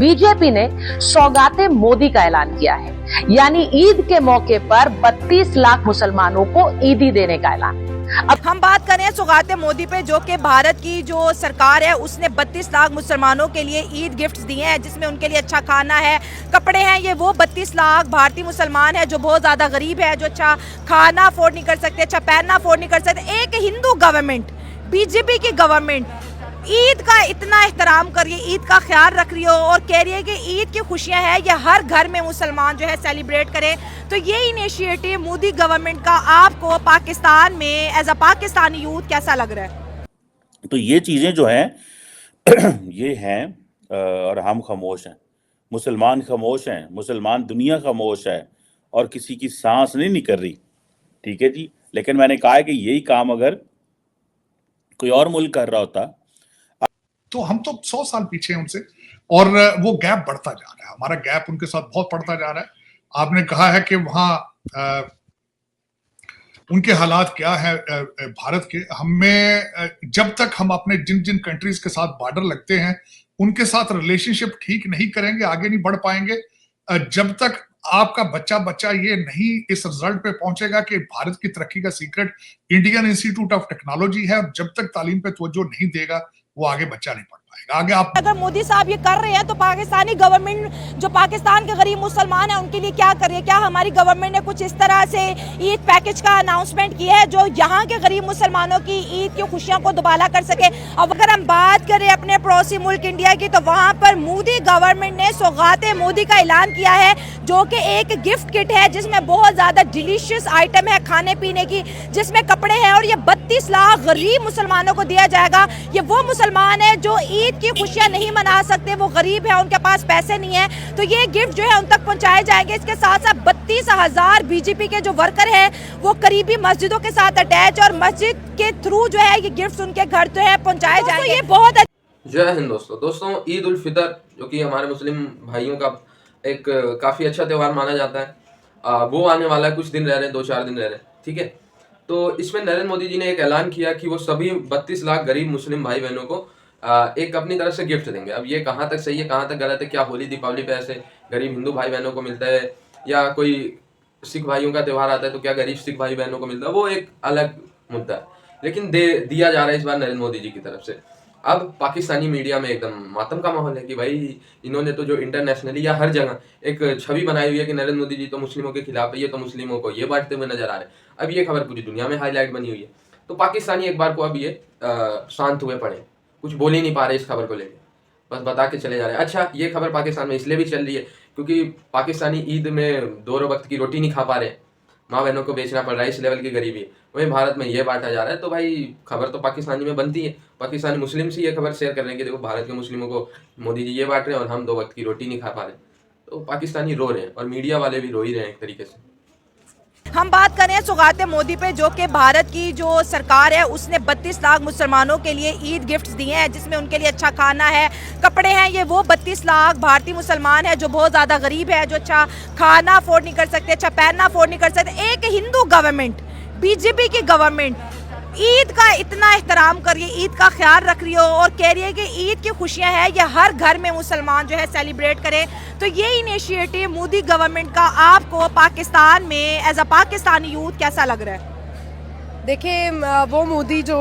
BJP ने सौगाते मोदी का ऐलान किया है, यानी ईद के मौके पर 32 लाख मुसलमानों को ईदी देने का ऐलान। अब हम बात करें सौगाते मोदी पे, जो कि भारत की जो सरकार है उसने 32 लाख मुसलमानों के लिए ईद गिफ्ट्स दिए हैं, जिसमें उनके लिए अच्छा खाना है, कपड़े हैं। ये वो 32 लाख भारतीय मुसलमान है जो बहुत ज्यादा गरीब है, जो अच्छा खाना अफोर्ड नहीं कर सकते, अच्छा पहनना अफोर्ड नहीं कर सकते। एक हिंदू गवर्नमेंट, बीजेपी की गवर्नमेंट ईद का इतना एहतराम कर रही है, ईद का ख्याल रख रही हो और कह रही है कि ईद की खुशियां हैं, ये हर घर में मुसलमान जो है सेलिब्रेट करें। तो ये इनिशिएटिव मोदी गवर्नमेंट का आपको पाकिस्तान में एज अ पाकिस्तानी यूथ कैसा लग रहा है? तो ये चीज़ें जो हैं ये हैं और हम खामोश हैं, मुसलमान खामोश हैं, मुसलमान दुनिया खामोश है और किसी की सांस नहीं निकल रही। ठीक है जी, लेकिन मैंने कहा है कि यही काम अगर कोई और मुल्क कर रहा होता तो हम तो 100 साल पीछे हैं उनसे, और वो गैप बढ़ता जा रहा है, हमारा गैप उनके साथ बहुत बढ़ता जा रहा है। आपने कहा है कि वहाँ उनके हालात क्या है भारत के, हमें जब तक हम अपने जिन जिन कंट्रीज के साथ बॉर्डर लगते हैं उनके साथ रिलेशनशिप ठीक नहीं करेंगे, आगे नहीं बढ़ पाएंगे। जब तक आपका बच्चा ये नहीं इस रिजल्ट पे पहुंचेगा कि भारत की तरक्की का secret Indian institute of technology है, और जब तक तालीम पे तवज्जो नहीं देगा वो आगे बच्चा नहीं पढ़ पाएगा। आगे आप अगर मोदी साहब ये कर रहे हैं तो पाकिस्तानी गवर्नमेंट जो पाकिस्तान के गरीब मुसलमान हैं उनके लिए क्या कर रही है? क्या हमारी गवर्नमेंट ने कुछ इस तरह से ईद पैकेज का अनाउंसमेंट किया है जो यहाँ के गरीब मुसलमानों की ईद की खुशियों को दुबाला कर सके? अब अगर हम बात करें अपने पड़ोसी मुल्क इंडिया की, तो वहाँ पर मोदी गवर्नमेंट ने सौगाते मोदी का ऐलान किया है, जो कि एक गिफ्ट किट है जिसमें बहुत ज्यादा डिलीशियस आइटम है खाने पीने की, जिसमें कपड़े हैं, और ये 32 लाख गरीब मुसलमानों को दिया जाएगा। ये वो मुसलमान है जो ईद की खुशियां नहीं मना सकते, वो गरीब है, उनके पास पैसे नहीं है, तो ये गिफ्ट जो है उन तक पहुंचाए जाएंगे। इसके साथ साथ 32,000 बीजेपी के जो वर्कर हैं वो करीबी मस्जिदों के साथ अटैच, और मस्जिद के थ्रू जो है ये गिफ्ट उनके घर जो है पहुंचाए जाएंगे। ये बहुत जय हिंद दोस्तों, ईद उल फितर जो कि हमारे मुस्लिम भाइयों का एक काफ़ी अच्छा त्यौहार माना जाता है, वो आने वाला है। कुछ दिन रह रहे हैं, 2-4 दिन रह रहे हैं, ठीक है। तो इसमें नरेंद्र मोदी जी ने एक ऐलान किया कि वो सभी 32 लाख गरीब मुस्लिम भाई बहनों को एक अपनी तरफ से गिफ्ट देंगे। अब ये कहाँ तक सही है, कहाँ तक गलत है? क्या होली दीपावली पे ऐसे गरीब हिंदू भाई बहनों को मिलता है, या कोई सिख भाइयों का त्यौहार आता है तो क्या गरीब सिख भाई बहनों को मिलता है? वो एक अलग मुद्दा है, लेकिन दिया जा रहा है इस बार नरेंद्र मोदी जी की तरफ से। अब पाकिस्तानी मीडिया में एकदम मातम का माहौल है कि भाई इन्होंने तो जो इंटरनेशनली या हर जगह एक छवि बनाई हुई है कि नरेंद्र मोदी जी तो मुस्लिमों के खिलाफ है, ये तो मुस्लिमों को ये बांटते हुए नजर आ रहे हैं। अब ये खबर पूरी दुनिया में हाईलाइट बनी हुई है, तो पाकिस्तानी एक बार को अब ये शांत हुए पड़े, कुछ बोल ही नहीं पा रहे इस खबर को लेकर, बस बता के चले जा रहे हैं। अच्छा, ये खबर पाकिस्तान में इसलिए भी चल रही है क्योंकि पाकिस्तानी ईद में 2 वक्त की रोटी नहीं खा पा रहे, माँ बहनों को बेचना पड़ रहा है, इस लेवल की गरीबी है। वहीं भारत में ये बांटा जा रहा है, तो भाई खबर तो पाकिस्तानी में बनती है, पाकिस्तानी मुस्लिम से ये खबर शेयर कर रहे हैं कि देखो भारत के मुस्लिमों को मोदी जी ये बांट रहे हैं और हम 2 वक्त की रोटी नहीं खा पा रहे। तो पाकिस्तानी रो रहे हैं और मीडिया वाले भी रो ही रहे हैं एक तरीके से। हम बात करें सौगाते मोदी पे, जो कि भारत की जो सरकार है उसने 32 लाख मुसलमानों के लिए ईद गिफ्ट्स दिए हैं, जिसमें उनके लिए अच्छा खाना है, कपड़े हैं। ये वो 32 लाख भारतीय मुसलमान है जो बहुत ज्यादा गरीब है, जो अच्छा खाना अफोर्ड नहीं कर सकते, अच्छा पहनना अफोर्ड नहीं कर सकते। एक हिंदू गवर्नमेंट, बीजेपी की गवर्नमेंट ईद का इतना एहतराम कर रही है, ईद का ख्याल रख रही हो और कह रही है कि ईद की खुशियां हैं, ये हर घर में मुसलमान जो है सेलिब्रेट करें। तो ये इनिशिएटिव मोदी गवर्नमेंट का आपको पाकिस्तान में एज अ पाकिस्तानी यूथ कैसा लग रहा है? देखिए, वो मोदी जो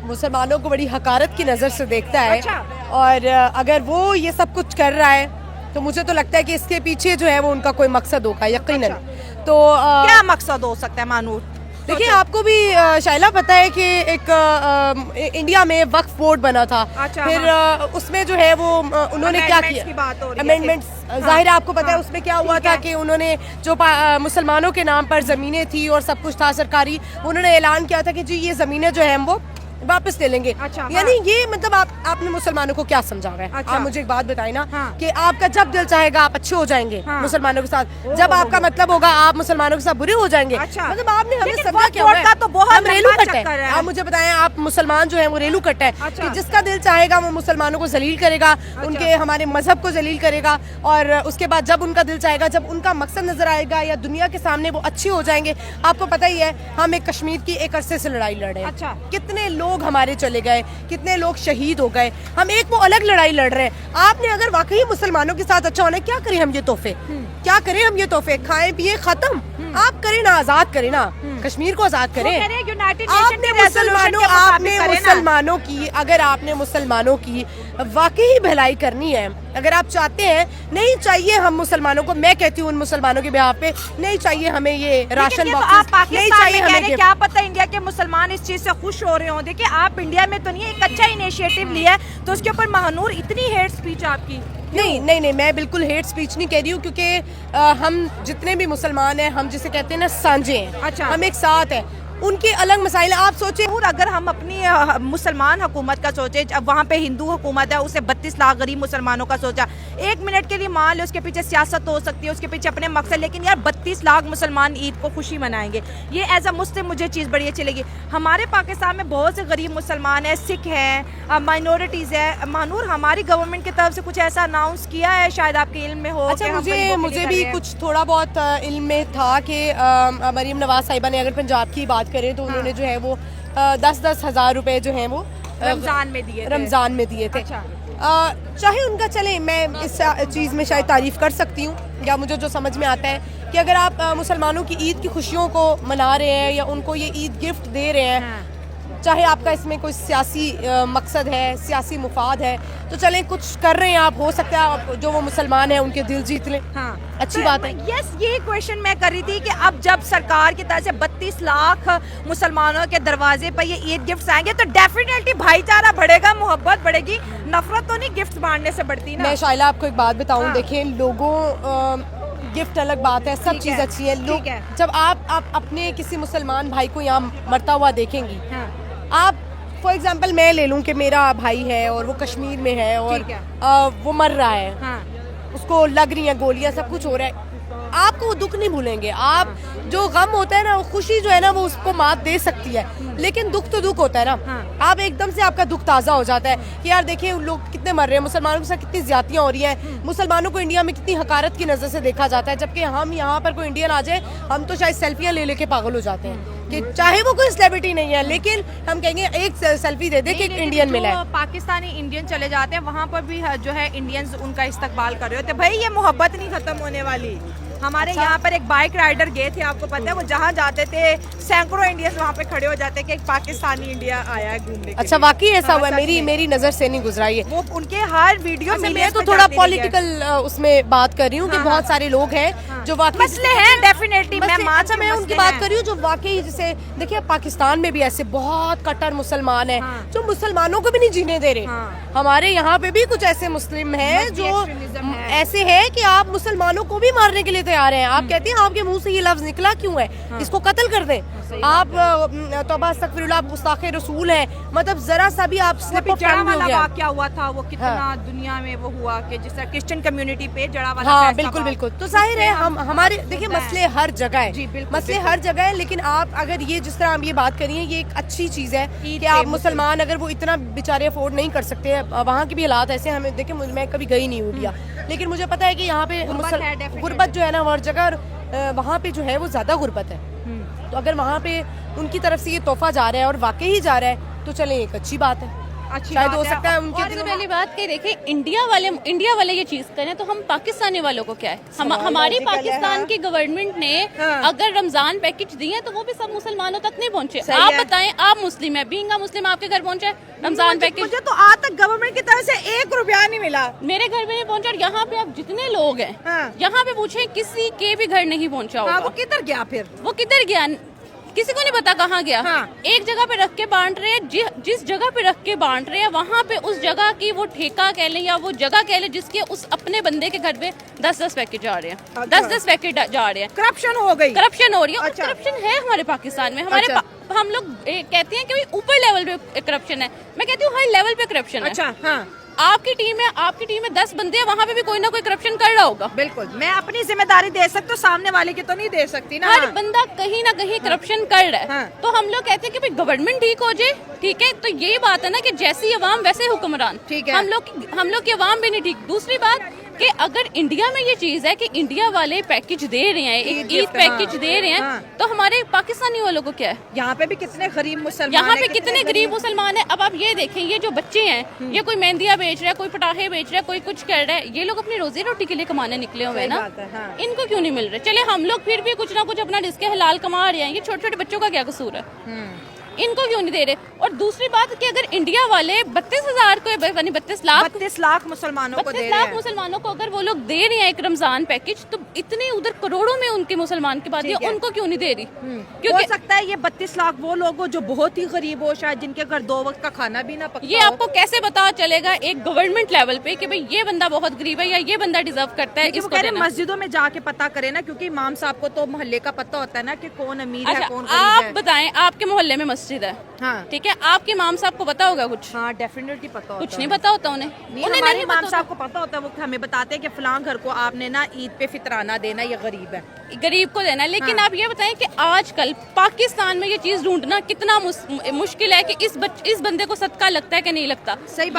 मुसलमानों को बड़ी हकारत की नज़र से देखता है, अच्छा। और अगर वो ये सब कुछ कर रहा है तो मुझे तो लगता है कि इसके पीछे जो है वो उनका कोई मकसद होगा यकीनन। अच्छा। तो क्या मकसद हो सकता है मानूर? देखिए, आपको भी शाइला पता है कि एक इंडिया में वक्फ बोर्ड बना था। अच्छा, फिर हाँ। उसमें जो है वो उन्होंने क्या किया, अमेंडमेंट्स, जाहिर है आपको पता है उसमें क्या हुआ था कि उन्होंने जो मुसलमानों के नाम पर ज़मीनें थी और सब कुछ था सरकारी, उन्होंने ऐलान किया था कि जी ये ज़मीनें जो है हम वो वापस ले लेंगे। अच्छा, यानी ये मतलब आपने मुसलमानों को क्या समझा रहा है? अच्छा। आप मुझे एक बात बताएं ना, हाँ। कि आपका जब दिल चाहेगा आप अच्छे हो जाएंगे, हाँ। मुसलमानों के साथ, जब आपका मतलब होगा आप मुसलमानों के साथ बुरे हो जाएंगे। अच्छा। मतलब आपने हमें लेकिन समझा क्या हुआ है? का तो बहुत हम रेलू लंबा कट चक्कर है। है। आप मुझे बताएं, आप मुसलमान जो है वो रेलू कट है। अच्छा। कि जिसका दिल चाहेगा वो मुसलमानों को जलील करेगा, उनके हमारे मजहब को जलील करेगा, और उसके बाद जब उनका दिल चाहेगा, जब उनका मकसद नजर आएगा या दुनिया के सामने वो अच्छे हो जाएंगे। आपको पता ही है हम एक कश्मीर की एक अरसे से लड़ाई लड़ रहे हैं। अच्छा। कितने लोग लोग हमारे चले गए, कितने लोग शहीद हो गए, हम एक वो अलग लड़ाई लड़ रहे हैं। आपने अगर वाकई मुसलमानों के साथ अच्छा होना है, क्या करें हम ये तोहफे, क्या करें हम ये तोहफे, खाएं पिए खत्म, आप करें ना, आजाद करें ना, कश्मीर को आजाद करें। आपने मुसलमानों की, अगर आपने मुसलमानों की वाकई भलाई करनी है, अगर आप चाहते हैं, नहीं चाहिए हम मुसलमानों को, मैं कहती हूँ उन मुसलमानों के बिहाफ पे, नहीं चाहिए हमें ये राशन बॉक्सेस, नहीं चाहिए हमें, क्या पता इंडिया के मुसलमान इस चीज से खुश हो रहे हो। देखिए आप इंडिया में तो नहीं, एक अच्छा इनिशिएटिव लिया है, तो उसके ऊपर महानूर इतनी हेट स्पीच आपकी। नहीं, मैं बिल्कुल हेट स्पीच नहीं कह रही हूँ, क्योंकि हम जितने भी मुसलमान हैं, हम जिसे कहते हैं ना सांझे हैं, अच्छा। हम एक साथ हैं, उनके अलग मसाइल। आप सोचे, और अगर हम अपनी मुसलमान हुकूमत का सोचे, अब वहाँ पे हिंदू हुकूमत है, उसे 32 लाख गरीब मुसलमानों का सोचा, एक मिनट के लिए मान लो उसके पीछे सियासत हो सकती है, उसके पीछे अपने मकसद, लेकिन यार 32 लाख मुसलमान ईद को खुशी मनाएंगे, ये एज अ मुस्लिम मुझे चीज़ बड़ी अच्छी लगी। हमारे पाकिस्तान में बहुत से गरीब मुसलमान हैं, सिख हैं, माइनॉरिटीज़ है। महानूर, हमारी गवर्नमेंट की तरफ से कुछ ऐसा अनाउंस किया है, शायद आपके इल्म में हो? अच्छा, मुझे भी कुछ थोड़ा बहुत इल्म में था कि मरीम नवाज साहिबा ने, अगर पंजाब की बात करें तो उन्होंने जो है वो 10-10 हज़ार रुपए जो है वो रमजान में दिए थे। अच्छा। चाहे उनका, चले मैं इस चीज़ में शायद तारीफ कर सकती हूँ, या मुझे जो समझ में आता है कि अगर आप मुसलमानों की ईद की खुशियों को मना रहे हैं या उनको ये ईद गिफ्ट दे रहे हैं, चाहे आपका इसमें कोई सियासी मकसद है, सियासी मुफाद है, तो चलें कुछ कर रहे हैं आप, हो सकता है आप जो वो मुसलमान हैं उनके दिल जीत लें। हाँ, अच्छी बात है। यस, ये क्वेश्चन मैं कर रही थी कि अब जब सरकार की तरफ से 32 लाख मुसलमानों के दरवाजे पर ये ईद गिफ्ट्स आएंगे, तो डेफिनेटली भाईचारा बढ़ेगा, मोहब्बत बढ़ेगी, नफरत तो नहीं गिफ्ट्स बांटने से बढ़ती ना। मैं शाइला आपको एक बात बताऊं, हाँ। देखिए लोगों गिफ्ट अलग बात है, सब चीज़ अच्छी है, लोग जब आप अपने किसी मुसलमान भाई को यहाँ मरता हुआ देखेंगी, आप फॉर एग्जाम्पल मैं ले लूँ कि मेरा भाई है और वो कश्मीर में है और वो मर रहा है, उसको लग रही है गोलियां, सब कुछ हो रहा है, आपको वो दुख नहीं भूलेंगे। आप जो गम होता है ना, वो खुशी जो है ना, वो उसको मात दे सकती है, लेकिन दुख तो दुख होता है ना। आप एकदम से आपका दुख ताज़ा हो जाता है कि यार देखिए लोग कितने मर रहे हैं, मुसलमानों के साथ कितनी ज्यादतियाँ हो रही हैं, मुसलमानों को इंडिया में कितनी हकारत की नज़र से देखा जाता है, जबकि हम यहाँ पर कोई इंडियन आ जाए, हम तो शायद सेल्फियाँ ले लेके पागल हो जाते हैं कि चाहे वो कोई सेलिब्रिटी नहीं है, लेकिन हम कहेंगे एक सेल्फी दे दे कि एक इंडियन मिला है। पाकिस्तानी इंडियन चले जाते हैं, वहाँ पर भी जो है इंडियंस उनका इस्तकबाल कर रहे होते। भाई ये मोहब्बत नहीं खत्म होने वाली। हमारे यहाँ पर एक बाइक राइडर गए थे, आपको पता है, वो जहाँ जाते थे सैकड़ों इंडियंस वहाँ पे खड़े हो जाते कि एक पाकिस्तानी इंडिया आया है घूमने। अच्छा, वाकई ऐसा हुआ है? मेरी नजर से नहीं गुजरा ये। वो उनके हर वीडियो में मैं तो थोड़ा पॉलिटिकल उसमें बात कर रही हूँ कि बहुत सारे लोग हैं जो वाकई मसले हैं, डेफिनेटली मैं उनकी बात कर रही हूँ जो वाकई, जैसे देखिए पाकिस्तान में भी ऐसे बहुत कट्टर मुसलमान हैं जो मुसलमानों को भी नहीं जीने दे रहे। हमारे यहाँ पे भी कुछ ऐसे मुस्लिम हैं जो ऐसे है कि आप मुसलमानों को भी मारने के लिए तैयार हैं। आप कहते हैं आपके मुंह से ये लफ्ज निकला क्यों है, इसको कत्ल कर दें। आप तौबा अस्तगफिरुल्लाह, गुस्ताखे रसूल है, मतलब जरा सा भी आप स्लिप ऑफ टंग हो गया। क्या हुआ था वो, कितना दुनिया में वो हुआ कि जिस तरह क्रिश्चियन कम्युनिटी पे जड़ा वाला। हाँ बिल्कुल। तो जाहिर है हम हमारे देखिए मसले हर जगह है, मसले हर जगह है, लेकिन आप अगर ये जिस तरह हम ये बात करिए, ये एक अच्छी चीज है कि आप मुसलमान अगर वो इतना बेचारे अफोर्ड नहीं कर सकते, वहाँ के भी हालात ऐसे हमें देखिए, मैं कभी गई नहीं हूँ इंडिया, लेकिन मुझे पता है कि यहाँ पे गुर्बत जो है ना हर जगह, वहाँ पे जो है वो ज्यादा गुर्बत है। तो अगर वहाँ पे उनकी तरफ से ये तोहफा जा रहा है और वाकई ही जा रहा है, तो चलें एक अच्छी बात है, शायद हो सकता है उनके। सबसे पहली बात कि देखिए इंडिया वाले ये चीज करें तो हम पाकिस्तानी वालों को क्या है, हमारी पाकिस्तान की गवर्नमेंट ने अगर रमजान पैकेज दिए तो वो भी सब मुसलमानों तक नहीं पहुंचे। आप बताएं, आप मुस्लिम है, बीइंग मुस्लिम आपके घर पहुंचे रमजान पैकेज? मुझे तो आज तक गवर्नमेंट की तरफ से 1 रुपया नहीं मिला, मेरे घर में नहीं पहुंचा। और यहाँ पे आप जितने लोग हैं, यहाँ पे पूछे किसी के भी घर नहीं पहुंचा होगा। वो किधर गया फिर? वो किधर गया किसी को नहीं पता कहाँ गया। एक जगह पे रख के बांट रहे हैं, जिस जगह पे रख के बांट रहे हैं वहाँ पे उस जगह की वो ठेका कह लें या वो जगह कह लें जिसके उस अपने बंदे के घर पे 10-10 पैकेट जा रहे हैं, 10-10 पैकेट जा रहे हैं। करप्शन हो गई, करप्शन हो रही है। करप्शन है हमारे पाकिस्तान में। हमारे हम लोग कहते हैं कि ऊपर लेवल पे करप्शन है, मैं कहती हूँ हर लेवल पे करप्शन है। अच्छा, आपकी टीम में 10 बंदे हैं, वहाँ पे भी कोई ना कोई करप्शन कर रहा होगा। बिल्कुल, मैं अपनी जिम्मेदारी दे सकती हूँ, सामने वाले की तो नहीं दे सकती ना। हर बंदा कहीं ना कहीं करप्शन कर रहा है। तो हम लोग कहते हैं कि भाई गवर्नमेंट ठीक हो जाए, ठीक है, तो यही बात है ना कि जैसी अवाम वैसे हुक्मरान। ठीक है, हम लोग की अवाम भी नहीं ठीक। दूसरी बात कि अगर इंडिया में ये चीज है कि इंडिया वाले पैकेज दे रहे हैं, एक ईद पैकेज दे रहे हैं, तो हमारे पाकिस्तानी वालों को क्या है? यहाँ पे भी कितने गरीब मुसलमान, यहाँ पे कितने गरीब मुसलमान हैं। अब आप ये देखें, ये जो बच्चे हैं, ये कोई मेहंदियाँ बेच रहा है, कोई पटाखे बेच रहा है, कोई कुछ कर रहा है, ये लोग अपनी रोजी रोटी के लिए कमाने निकले हुए हैं ना, इनको क्यों नहीं मिल रहे? चले हम लोग फिर भी कुछ ना कुछ अपना रिस्क हलाल कमा रहे हैं, ये छोटे छोटे बच्चों का क्या कसूर है? इनको क्यों नहीं दे रहे? और दूसरी बात कि अगर इंडिया वाले 32,000 को 32 लाख मुसलमानों को दे रहे 32 लाख हैं, मुसलमानों को अगर वो लोग दे रहे हैं एक रमजान पैकेज, तो इतने उधर करोड़ों में उनके मुसलमान की बात है, उनको क्यों नहीं दे रही? हो सकता है ये 32 लाख वो लोग हो जो बहुत ही गरीब हो, शायद जिनके घर 2 वक्त का खाना भी ना पकता ये आपको कैसे पता चलेगा एक गवर्नमेंट लेवल पे कि भाई ये बंदा बहुत गरीब है या ये बंदा डिजर्व करता है इसको देना? मस्जिदों में जाके पता करे ना, क्योंकि इमाम साहब को तो मोहल्ले का पता होता है ना कि कौन अमीर है, कौन गरीब आप है। बताएं, आपके मोहल्ले में मस्जिद है, हाँ ठीक है, आपके इमाम साहब को पता होगा कुछ? हाँ डेफिनेटली पता होता कुछ नहीं पता होता उन्हें हमारे इमाम साहब को पता होता है, वो हमें बताते हैं कि फलां घर को आपने ना ईद पे फितराना देना, ये गरीब है, गरीब को देना। लेकिन आप ये बताएं कि आजकल पाकिस्तान में ये चीज ढूंढना कितना मुश्किल है कि इस बंदे को सदका लगता है कि नहीं लगता? सही बात।